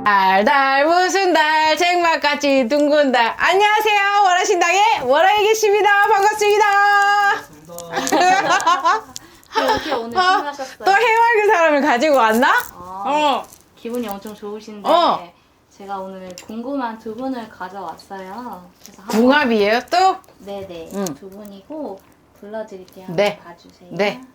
달달 무슨 달 책맛같이 둥근 달. 안녕하세요, 월화신당의 월화이기씨입니다. 반갑습니다. 어떻게 오늘 신나셨어요? 또 해맑은 사람을 가지고 왔나? 기분이 엄청 좋으신데 제가 오늘 궁금한 두 분을 가져왔어요. 그래서 궁합이에요 또? 네네 두 분이고 불러드릴게요. 네. 한번 봐주세요. 네. 이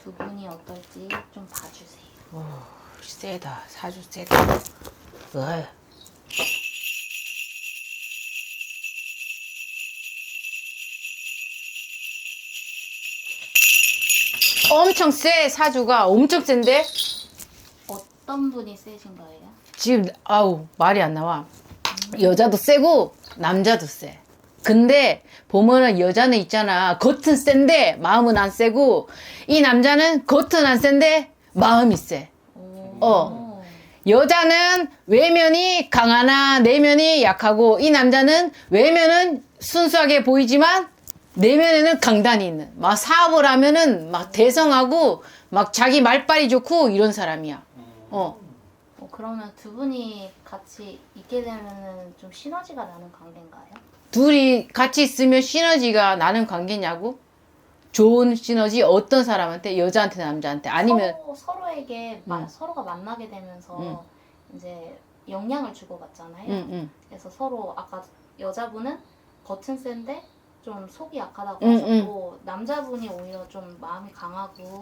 두 분이 어떨지 좀 봐주세요. 오, 세다. 사주 세다. 어이. 엄청 세. 사주가 엄청 센데 어떤 분이 세신 거예요? 지금 아우 말이 안 나와. 여자도 세고 남자도 세. 근데 보면은 여자는 있잖아, 겉은 센데 마음은 안 세고, 이 남자는 겉은 안 센데 마음이 세. 여자는 외면이 강하나 내면이 약하고, 이 남자는 외면은 순수하게 보이지만 내면에는 강단이 있는, 막 사업을 하면은 막 대성하고 막 자기 말빨이 좋고 이런 사람이야. 그러면 두 분이 같이 있게 되면은 좀 시너지가 나는 관계인가요? 둘이 같이 있으면 시너지가 나는 관계냐고? 좋은 시너지 어떤 사람한테? 여자한테, 남자한테? 아니면 서로에게 서로가 만나게 되면서 이제 영향을 주고받잖아요. 그래서 서로 아까 여자분은 겉은 센데 좀 속이 약하다고 하셨고 남자분이 오히려 좀 마음이 강하고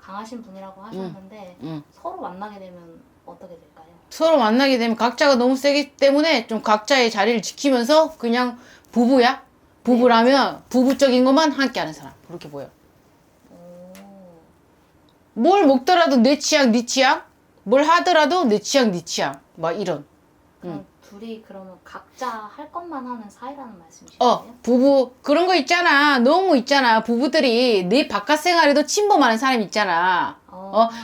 강하신 분이라고 하셨는데 서로 만나게 되면 어떻게 될까요? 서로 만나게 되면 각자가 너무 세기 때문에 좀 각자의 자리를 지키면서 그냥 부부야? 부부라면 부부적인 것만 함께 하는 사람. 그렇게 보여. 뭘 먹더라도 내 취향, 네 취향? 뭘 하더라도 내 취향, 네 취향. 막 이런. 그럼 둘이 그러면 각자 할 것만 하는 사이라는 말씀이시죠? 부부, 그런 거 있잖아. 너무 있잖아. 부부들이 내 바깥 생활에도 침범하는 사람이 있잖아.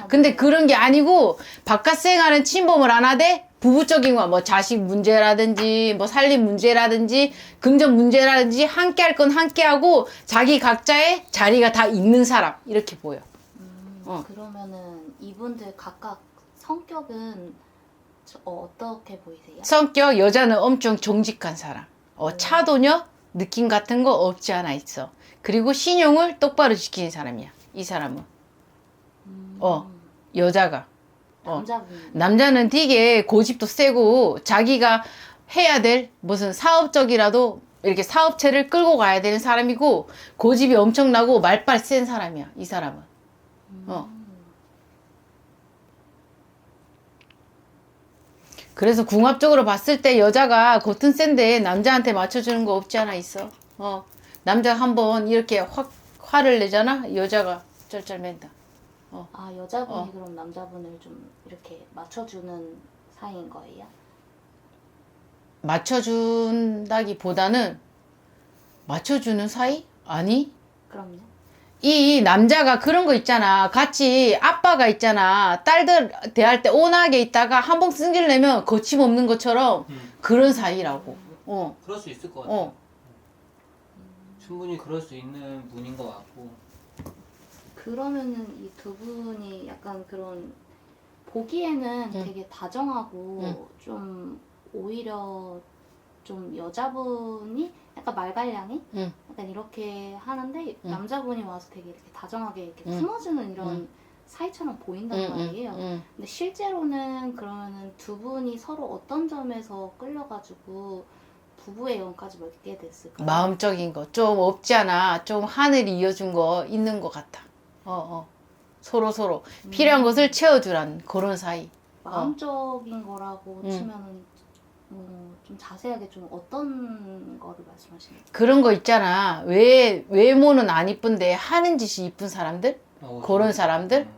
근데 네. 그런 게 아니고, 바깥 생활은 침범을 안 하되, 부부적인 거, 뭐 자식 문제라든지, 뭐 살림 문제라든지, 금전 문제라든지, 함께 할 건 함께 하고, 자기 각자의 자리가 다 있는 사람. 이렇게 보여. 그러면은 이분들 각각 성격은 어떻게 보이세요? 성격, 여자는 엄청 정직한 사람. 차도녀? 느낌 같은 거 없지 않아 있어. 그리고 신용을 똑바로 지키는 사람이야. 이 사람은. 여자가. 남자분. 남자는 되게 고집도 세고, 자기가 해야 될 무슨 사업적이라도 이렇게 사업체를 끌고 가야 되는 사람이고, 고집이 엄청나고 말빨 센 사람이야. 이 사람은. 그래서 궁합적으로 봤을 때 여자가 겉은 센데 남자한테 맞춰주는 거 없지 않아 있어. 남자 한번 이렇게 화를 내잖아? 여자가 쩔쩔맨다. 여자분이 그럼 남자분을 좀 이렇게 맞춰주는 사이인 거예요? 맞춰준다기보다는 맞춰주는 사이? 아니? 그럼요. 이 남자가 그런 거 있잖아. 같이 아빠가 있잖아. 딸들 대할 때 온하게 있다가 한번 승질 내면 거침없는 것처럼 그런 사이라고. 그럴 수 있을 것 같아요. 충분히 그럴 수 있는 분인 것 같고. 그러면은 이 두 분이 약간 그런 보기에는 되게 다정하고 좀 오히려 좀 여자분이 약간 말갈량이 약간 이렇게 하는데 남자분이 와서 되게 이렇게 다정하게 이렇게 품어주는 이런 사이처럼 보인단 말이에요. 근데 실제로는 그러면은 두 분이 서로 어떤 점에서 끌려가지고 부부의 영까지 맺게 됐을까요? 마음적인 거 좀 없지 않아. 좀 하늘이 이어준 거 있는 것 같아. 서로 필요한 것을 채워주란 그런 사이. 마음적인 거라고 치면은 좀 자세하게 좀 어떤 거를 말씀하시는 거예요? 그런 거 있잖아. 외모는 안 이쁜데 하는 짓이 이쁜 사람들? 그런 사람들.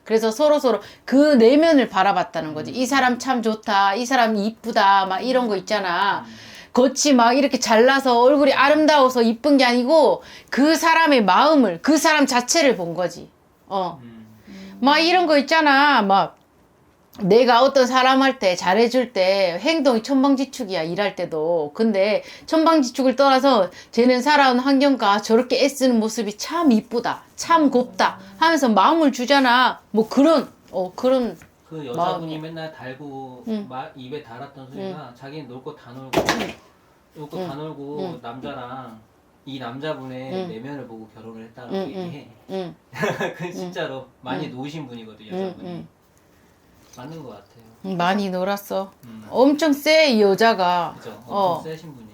그래서 서로 그 내면을 바라봤다는 거지. 이 사람 참 좋다. 이 사람 이쁘다. 막 이런 거 있잖아. 겉이 막 이렇게 잘나서 얼굴이 아름다워서 이쁜 게 아니고 그 사람의 마음을, 그 사람 자체를 본 거지. 막 이런 거 있잖아. 막 내가 어떤 사람 할 때 잘해줄 때 행동이 천방지축이야. 일할 때도. 근데 천방지축을 떠나서 쟤는 살아온 환경과 저렇게 애쓰는 모습이 참 이쁘다. 참 곱다. 하면서 마음을 주잖아. 뭐 그런 그런 그 여자분이 맨날 달고 입에 달았던 소리가 자기는 놀 거 다 놀고 다 놀고 남자랑 이 남자분의 내면을 보고 결혼을 했다라고 얘기해. 그 진짜로 많이 노신 분이거든 여자분이. 맞는 것 같아요. 많이 놀았어. 엄청 세, 이 여자가. 그죠? 엄청 세신 분이.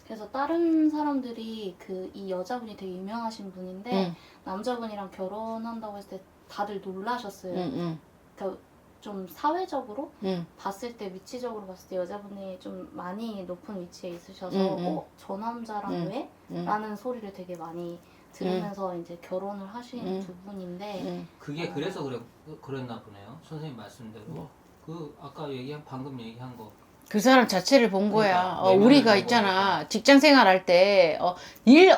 그래서 다른 사람들이 이 여자분이 되게 유명하신 분인데 남자분이랑 결혼한다고 했을 때 다들 놀라셨어요. 그러니까 좀 사회적으로 봤을 때 위치적으로 봤을 때 여자분이 좀 많이 높은 위치에 있으셔서 저 남자랑 왜? 라는 소리를 되게 많이 들으면서 이제 결혼을 하신 두 분인데 그게 그래서 그랬나 보네요. 선생님 말씀대로. 그 아까 방금 얘기한 거. 그 사람 자체를 본 거야. 그러니까, 우리가 내면을 있잖아. 보고. 직장 생활할 때, 일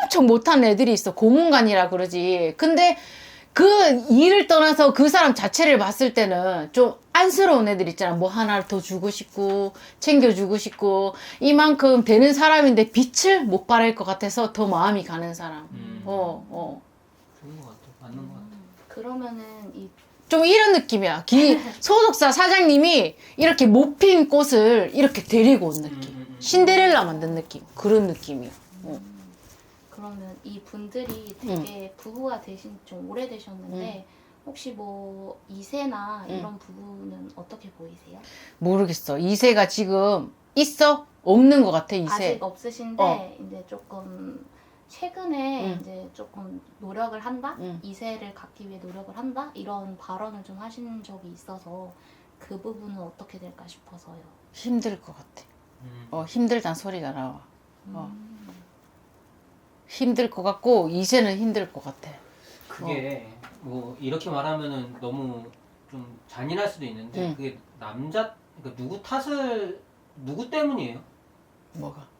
엄청 못하는 애들이 있어. 고문관이라 그러지. 근데 그 일을 떠나서 그 사람 자체를 봤을 때는 좀 안쓰러운 애들 있잖아. 뭐 하나를 더 주고 싶고, 챙겨주고 싶고, 이만큼 되는 사람인데 빛을 못 발할 것 같아서 더 마음이 가는 사람. 좋은 것 같아. 맞는 것 같아. 그러면은 좀 이런 느낌이야. 소속사 사장님이 이렇게 못 핀 꽃을 이렇게 데리고 온 느낌. 신데렐라 만든 느낌. 그런 느낌이야. 그러면 이 분들이 되게 부부가 되신 좀 오래되셨는데 혹시 뭐 2세나 이런 부부는 어떻게 보이세요? 모르겠어. 2세가 지금 있어? 없는 것 같아, 2세. 아직 없으신데 이제 조금 최근에 이제 조금 노력을 한다? 2세를 갖기 위해 노력을 한다? 이런 발언을 좀 하신 적이 있어서 그 부분은 어떻게 될까 싶어서요. 힘들 것 같아. 힘들단 소리가 나와. 힘들 것 같고 2세는 힘들 것 같아. 그게 뭐 이렇게 말하면은 너무 좀 잔인할 수도 있는데 그게 그러니까 누구 때문이에요? 뭐가?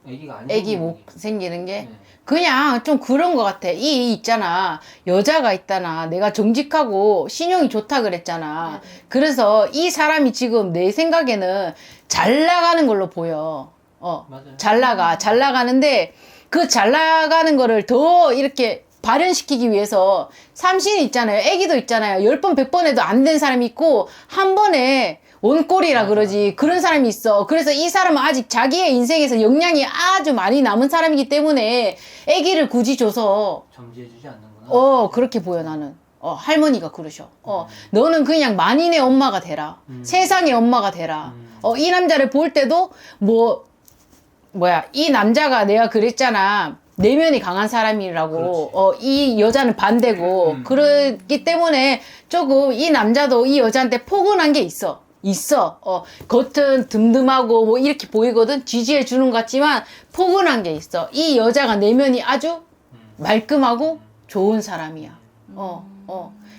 애기가 안 애기 생기는 못 게. 생기는 게 네. 그냥 좀 그런 것 같아. 있잖아. 여자가 있다나 내가 정직하고 신용이 좋다 그랬잖아. 그래서 이 사람이 지금 내 생각에는 잘 나가는 걸로 보여. 맞아요. 잘 나가는데 그 잘 나가는 거를 더 이렇게 발현시키기 위해서 삼신이 있잖아요. 애기도 있잖아요. 10번, 100번 해도 안 된 사람이 있고 한 번에 원골이라 그러지. 그런 사람이 있어. 그래서 이 사람은 아직 자기의 인생에서 역량이 아주 많이 남은 사람이기 때문에 애기를 굳이 줘서 점지해주지 않는구나. 그렇게 보여 나는. 할머니가 그러셔. 너는 그냥 만인의 엄마가 되라. 세상의 엄마가 되라. 이 남자를 볼 때도 이 남자가 내가 그랬잖아. 내면이 강한 사람이라고. 이 여자는 반대고. 그렇기 때문에 조금 이 남자도 이 여자한테 포근한 게 있어. 겉은 듬듬하고 뭐 이렇게 보이거든. 지지해 주는 것 같지만 포근한 게 있어. 이 여자가 내면이 아주 말끔하고 좋은 사람이야.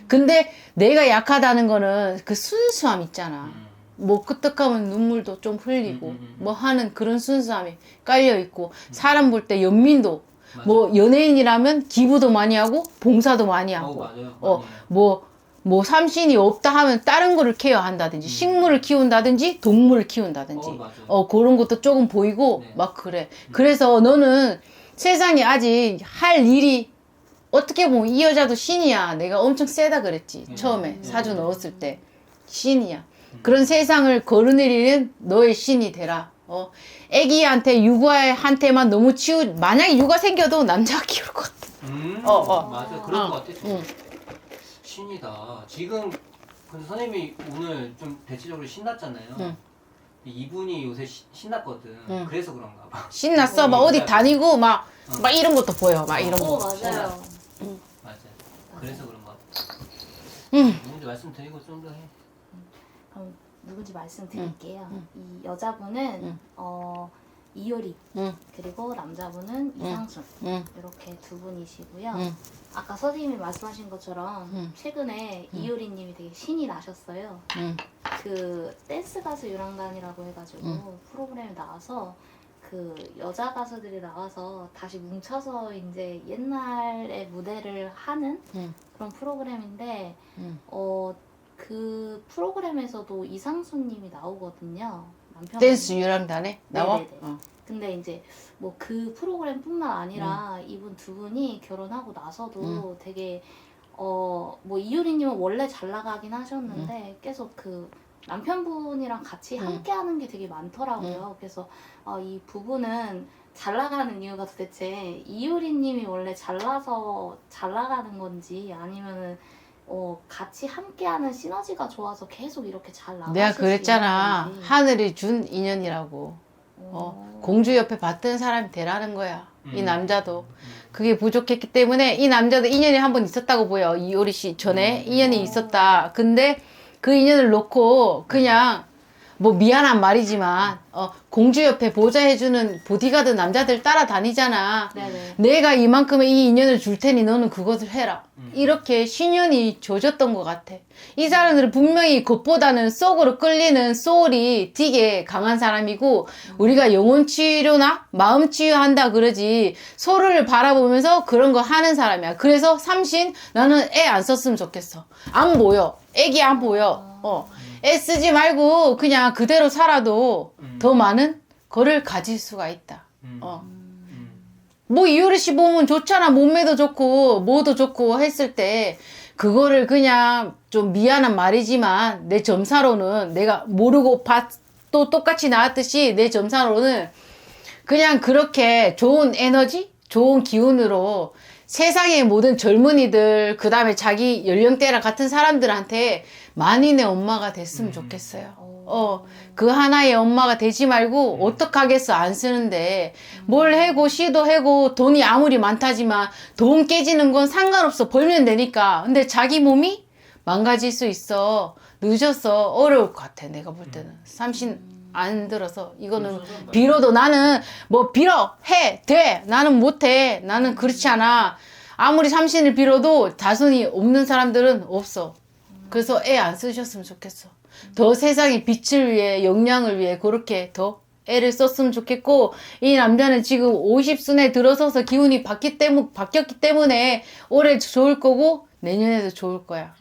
근데 내가 약하다는 거는 그 순수함 있잖아. 뭐 끄떡하면 눈물도 좀 흘리고 뭐 하는 그런 순수함이 깔려 있고 사람 볼 때 연민도 뭐 연예인이라면 기부도 많이 하고 봉사도 많이 하고 맞아요. 뭐 삼신이 없다 하면 다른 거를 케어한다든지 식물을 키운다든지 동물을 키운다든지 맞아요. 그런 것도 조금 보이고 네. 막 그래. 그래서 너는 세상에 아직 할 일이 어떻게 보면 이 여자도 신이야. 내가 엄청 세다 그랬지. 처음에 사주 넣었을 때 신이야. 그런 세상을 걸어내리는 너의 신이 되라. 애기한테 육아한테만 너무 만약에 육아 생겨도 남자가 키울 것 같아. 맞아. 그럴 것 같아. 신이다. 지금 근데 선생님이 오늘 좀 대체적으로 신났잖아요. 이분이 요새 신났거든. 그래서 그런가 봐. 신났어. 막 어디 다니고 막 이런 것도 보여. 막 이런 거. 맞아요. 맞아요. 그래서 그런 것 같아. 누군지 말씀드리고 좀 더 해. 그럼 누군지 말씀드릴게요. 이 여자분은 이효리 응. 그리고 남자분은 이상순 응. 이렇게 두 분이시고요. 응. 아까 선생님이 말씀하신 것처럼 응. 최근에 이효리님이 되게 신이 나셨어요. 응. 그 댄스 가수 유랑단이라고 해가지고 프로그램에 나와서 그 여자 가수들이 나와서 다시 뭉쳐서 이제 옛날의 무대를 하는 응. 그런 프로그램인데 응. 그 프로그램에서도 이상수님이 나오거든요. 남편 댄스 유랑단에 나와? 네네네. 근데 이제 뭐 그 프로그램뿐만 아니라 이분 두 분이 결혼하고 나서도 되게 뭐 이효리님은 원래 잘 나가긴 하셨는데 계속 그 남편분이랑 같이 함께하는 게 되게 많더라고요. 그래서 이 부부는 잘 나가는 이유가 도대체 이효리님이 원래 잘나서 잘 나가는 건지 아니면은 같이 함께하는 시너지가 좋아서 계속 이렇게 잘 나가실 내가 수 그랬잖아. 있는 건지. 하늘이 준 인연이라고. 공주 옆에 봤던 사람이 되라는 거야. 이 남자도. 그게 부족했기 때문에 이 남자도 인연이 한 번 있었다고 보여. 이효리 씨 전에 인연이 있었다. 근데 그 인연을 놓고 그냥 뭐 미안한 말이지만 공주 옆에 보좌해주는 보디가드 남자들 따라다니잖아. 네네. 내가 이만큼의 이 인연을 줄 테니 너는 그것을 해라. 이렇게 신연이 조졌던 것 같아. 이 사람들은 분명히 겉보다는 속으로 끌리는 소울이 되게 강한 사람이고 우리가 영혼 치료나 마음 치유한다 그러지 소를 바라보면서 그런 거 하는 사람이야. 그래서 삼신 나는 애 안 썼으면 좋겠어. 안 보여. 애기 안 보여. 애 쓰지 말고 그냥 그대로 살아도 더 많은 거를 가질 수가 있다. 뭐 이효리 씨 보면 좋잖아. 몸매도 좋고 뭐도 좋고 했을 때 그거를 그냥 좀 미안한 말이지만 내 점사로는 내가 모르고 또 똑같이 나왔듯이 내 점사로는 그냥 그렇게 좋은 에너지, 좋은 기운으로 세상의 모든 젊은이들 그 다음에 자기 연령대랑 같은 사람들한테 만인의 엄마가 됐으면 좋겠어요. 그 하나의 엄마가 되지 말고 어떡하겠어 안 쓰는데 뭘 해고 시도 해고 돈이 아무리 많다지만 돈 깨지는 건 상관없어 벌면 되니까 근데 자기 몸이 망가질 수 있어 늦었어 어려울 것 같아 내가 볼 때는 삼신 안 들어서 이거는 빌어도 나는 뭐 빌어 해 돼 나는 못해 나는 그렇지 않아 아무리 삼신을 빌어도 자손이 없는 사람들은 없어 그래서 애 안 쓰셨으면 좋겠어 더 세상의 빛을 위해 영양을 위해 그렇게 더 애를 썼으면 좋겠고 이 남자는 지금 50순에 들어서서 기운이 바뀌었기 때문에 올해 좋을 거고 내년에도 좋을 거야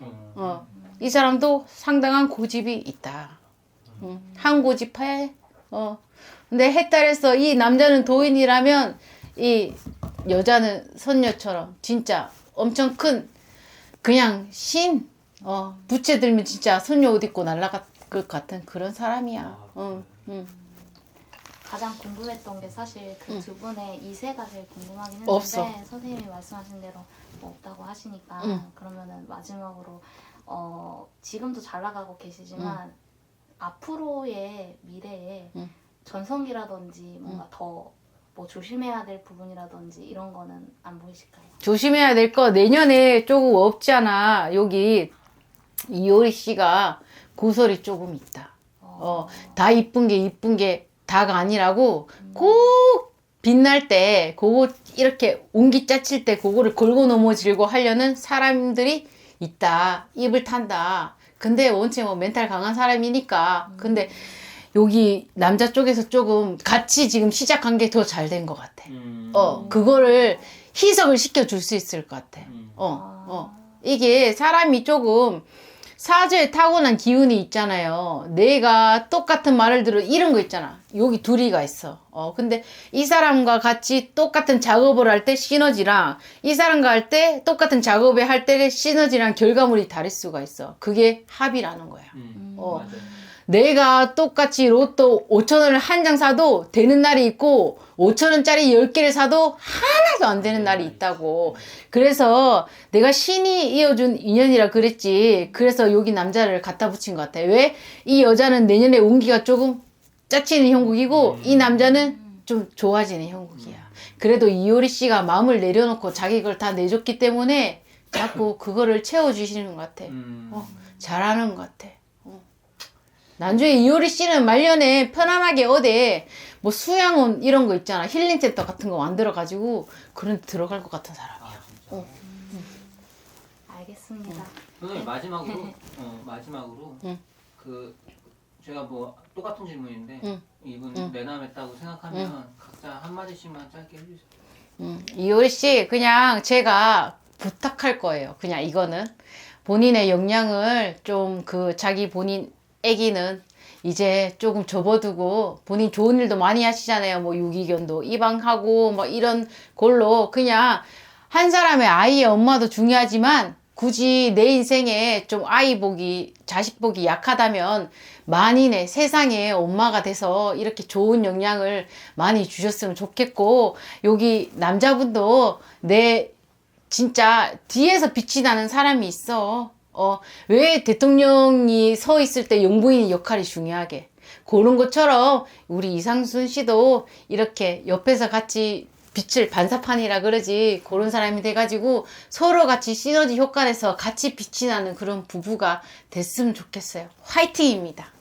이 사람도 상당한 고집이 있다 한 고집해 근데 해탈해서 이 남자는 도인이라면 이 여자는 선녀처럼 진짜 엄청 큰 그냥 신 부채 들면 진짜 선녀 옷 입고 날아갈 것 같은 그런 사람이야. 가장 궁금했던 게 사실 그 두 분의 이세가 제일 궁금하긴 했는데 없어. 선생님이 말씀하신 대로 뭐 없다고 하시니까 그러면은 마지막으로 지금도 잘 나가고 계시지만 앞으로의 미래에 전성기라든지 뭔가 더 뭐 조심해야 될 부분이라든지 이런 거는 안 보이실까요? 조심해야 될 거 내년에 조금 없잖아. 여기 이효리 씨가 구설이 조금 있다. 다 이쁜 게 다가 아니라고 꼭 빛날 때 그거 이렇게 운기 짜칠 때 그거를 걸고 넘어지려고 하려는 사람들이 있다. 입을 탄다. 근데 원체 뭐 멘탈 강한 사람이니까. 근데 여기 남자 쪽에서 조금 같이 지금 시작한 게 더 잘 된 것 같아. 그거를 희석을 시켜줄 수 있을 것 같아. 이게 사람이 조금 사주에 타고난 기운이 있잖아요. 내가 똑같은 말을 들어 이런 거 있잖아. 여기 둘이가 있어. 근데 이 사람과 같이 똑같은 작업을 할 때 시너지랑 이 사람과 할 때 똑같은 작업을 할 때 시너지랑 결과물이 다를 수가 있어. 그게 합이라는 거야. 맞아요. 내가 똑같이 로또 5,000원을 한 장 사도 되는 날이 있고 5,000원짜리 10개를 사도 하나도 안 되는 날이 있다고. 그래서 내가 신이 이어준 인연이라 그랬지. 그래서 여기 남자를 갖다 붙인 것 같아. 왜? 이 여자는 내년에 운기가 조금 짜치는 형국이고 이 남자는 좀 좋아지는 형국이야. 그래도 이효리 씨가 마음을 내려놓고 자기 걸 다 내줬기 때문에 자꾸 그거를 채워주시는 것 같아. 잘하는 것 같아. 나중에 이효리 씨는 말년에 편안하게 어디 뭐 수양원 이런 거 있잖아. 힐링센터 같은 거 만들어가지고 그런 데 들어갈 것 같은 사람이야. 진짜. 알겠습니다. 선생님 마지막으로 마지막으로 응. 그 제가 뭐 똑같은 질문인데 응. 이분 응. 내남했다고 생각하면 각자 한 마디씩만 짧게 해주세요. 이효리 씨 그냥 제가 부탁할 거예요. 그냥 이거는 본인의 역량을 좀 그 자기 본인 애기는 이제 조금 접어두고 본인 좋은 일도 많이 하시잖아요. 뭐 유기견도 입양하고 뭐 이런 걸로 그냥 한 사람의 아이의 엄마도 중요하지만 굳이 내 인생에 좀 아이 보기, 자식 보기 약하다면 만인의 세상에 엄마가 돼서 이렇게 좋은 영향을 많이 주셨으면 좋겠고, 여기 남자분도 내 진짜 뒤에서 빛이 나는 사람이 있어. 왜 대통령이 서 있을 때 영부인 역할이 중요하게. 그런 것처럼 우리 이상순 씨도 이렇게 옆에서 같이 빛을 반사판이라 그러지. 그런 사람이 돼가지고 서로 같이 시너지 효과 내서 같이 빛이 나는 그런 부부가 됐으면 좋겠어요. 화이팅입니다.